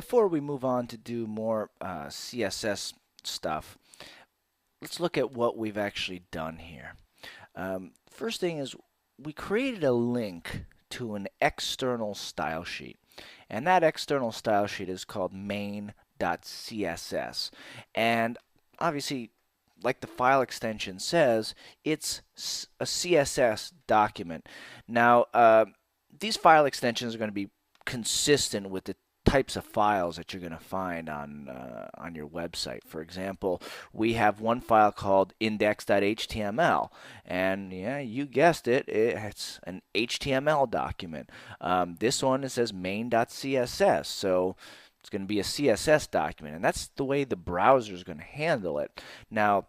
before we move on to do more CSS stuff, let's look at what we've actually done here. First thing is we created a link to an external style sheet. And that external style sheet is called main.css. And obviously, like the file extension says, it's a CSS document. Now, these file extensions are going to be consistent with the types of files that you're going to find on your website. For example, we have one file called index.html, and yeah, you guessed it, it's an HTML document. This one, it says main.css, so it's going to be a CSS document, and that's the way the browser is going to handle it. Now,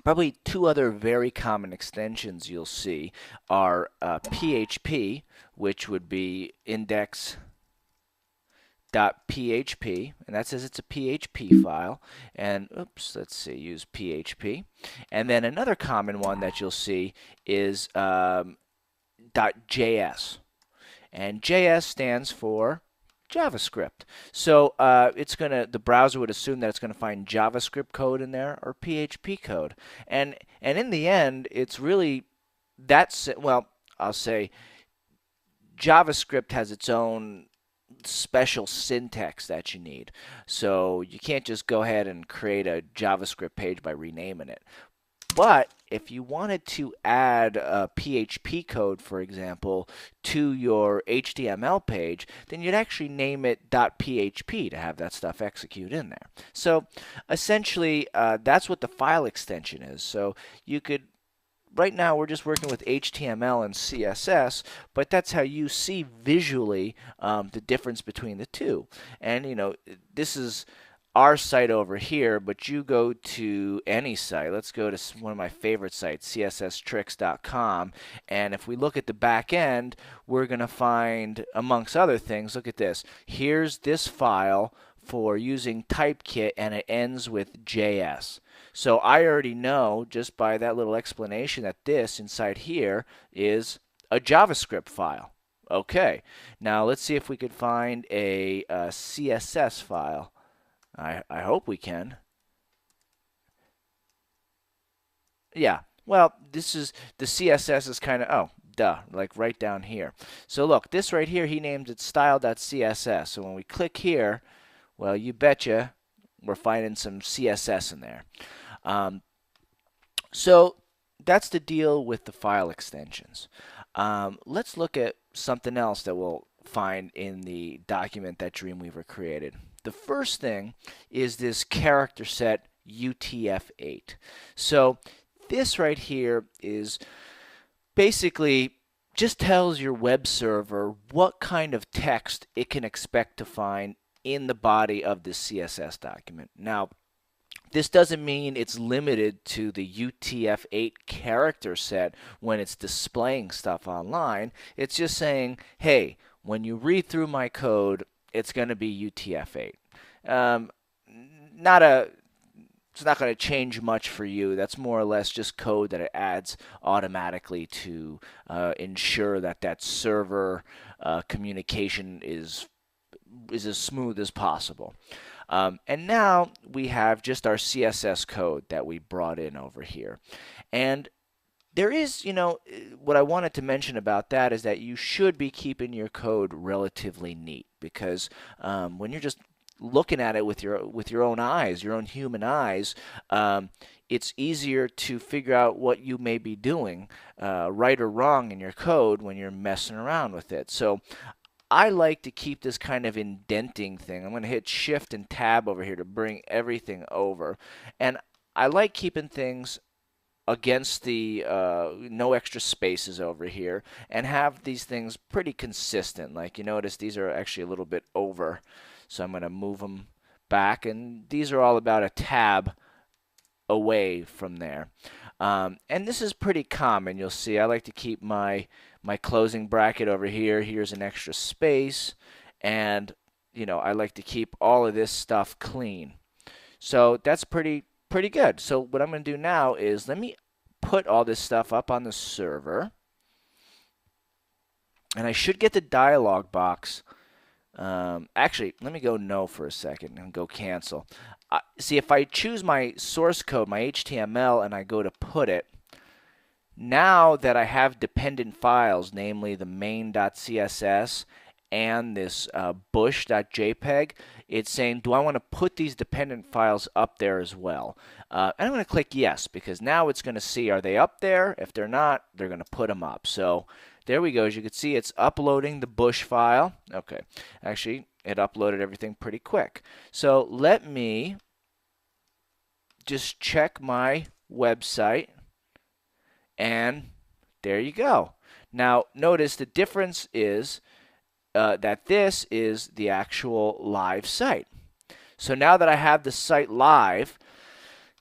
probably two other very common extensions you'll see are PHP, which would be index.php, and that says it's a PHP file. And oops, let's see, use PHP. And then another common one that you'll see is .js, and JS stands for JavaScript. So the browser would assume that it's going to find JavaScript code in there or PHP code, and in the end, it's really well, I'll say JavaScript has its own special syntax that you need. So you can't just go ahead and create a JavaScript page by renaming it. But if you wanted to add a PHP code, for example, to your HTML page, then you'd actually name it .php to have that stuff execute in there. So essentially, that's what the file extension is. So you could, right now we're just working with HTML and CSS, but that's how you see visually the difference between the two. And this is our site over here, but you go to any site. Let's go to one of my favorite sites, csstricks.com, and if we look at the back end, we're going to find, amongst other things, look at this. Here's this file for using typekit, and it ends with JS. So I already know, just by that little explanation, that this inside here is a JavaScript file. Okay, now let's see if we could find a CSS file. I hope we can. Yeah, well, this is, the CSS is kind of, oh, duh, like right down here. So look, this right here, he named it style.css. So when we click here, well, you betcha we're finding some CSS in there. So that's the deal with the file extensions. Let's look at something else that we'll find in the document that Dreamweaver created. The first thing is this character set UTF-8. So this right here is basically just tells your web server what kind of text it can expect to find in the body of this CSS document. Now, this doesn't mean it's limited to the UTF-8 character set when it's displaying stuff online. It's just saying, hey, when you read through my code, it's going to be UTF-8. It's not going to change much for you. That's more or less just code that it adds automatically to ensure that that server communication is as smooth as possible. And now we have just our CSS code that we brought in over here. And there is, what I wanted to mention about that is that you should be keeping your code relatively neat, because when you're just looking at it with your own eyes, your own human eyes, it's easier to figure out what you may be doing, right or wrong in your code when you're messing around with it. So I like to keep this kind of indenting thing. I'm going to hit Shift and Tab over here to bring everything over. And I like keeping things against the no extra spaces over here, and have these things pretty consistent. Like you notice these are actually a little bit over. So I'm going to move them back, and these are all about a tab away from there. And this is pretty common. You'll see I like to keep my closing bracket over here. Here's an extra space, and I like to keep all of this stuff clean. So that's pretty good. So what I'm going to do now is let me put all this stuff up on the server, and I should get the dialog box Actually, let me go no for a second and go cancel. See, if I choose my source code, my HTML, and I go to put it, now that I have dependent files, namely the main.css and this bush.jpg, it's saying, do I want to put these dependent files up there as well? And I'm going to click yes, because now it's going to see, are they up there? If they're not, they're going to put them up. So there we go. As you can see, it's uploading the bush file. Okay, actually, it uploaded everything pretty quick. So let me just check my website. And there you go. Now, notice the difference is that this is the actual live site. So now that I have the site live,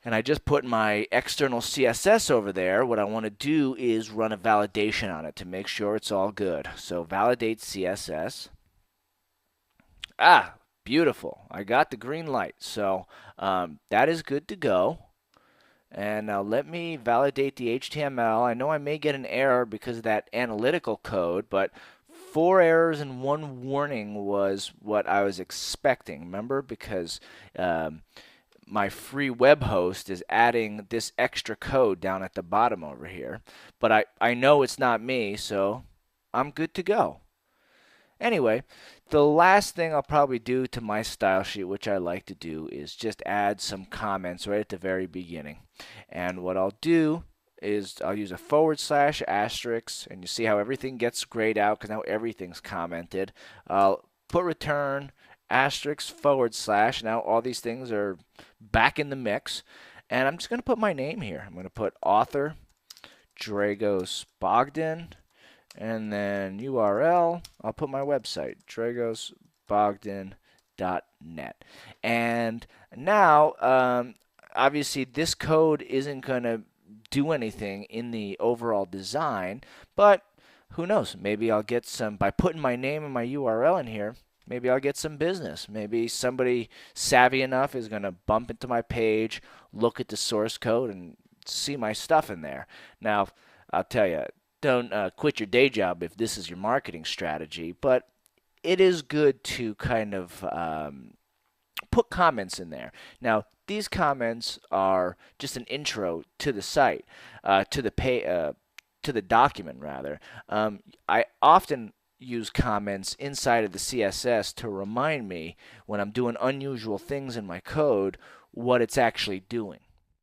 and I just put my external CSS over there, what I want to do is run a validation on it to make sure it's all good. So validate CSS. Ah, beautiful. I got the green light. So that is good to go. And now let me validate the HTML. I know I may get an error because of that analytical code, but 4 errors and 1 warning was what I was expecting. Remember, because my free web host is adding this extra code down at the bottom over here. But I know it's not me, so I'm good to go. Anyway, the last thing I'll probably do to my style sheet, which I like to do, is just add some comments right at the very beginning. And what I'll do is I'll use a / asterisk, and you see how everything gets grayed out because now everything's commented. I'll put return asterisk / now all these things are back in the mix. And I'm just going to put my name here. I'm going to put author Dragos Bogdan. And then URL, I'll put my website, dragosbogdan.net. And now, obviously, this code isn't going to do anything in the overall design, but who knows? Maybe I'll get some, by putting my name and my URL in here, maybe I'll get some business. Maybe somebody savvy enough is going to bump into my page, look at the source code, and see my stuff in there. Now, I'll tell you, don't quit your day job if this is your marketing strategy, but it is good to kind of put comments in there. Now, these comments are just an intro to the site, to the document rather. I often use comments inside of the CSS to remind me when I'm doing unusual things in my code what it's actually doing.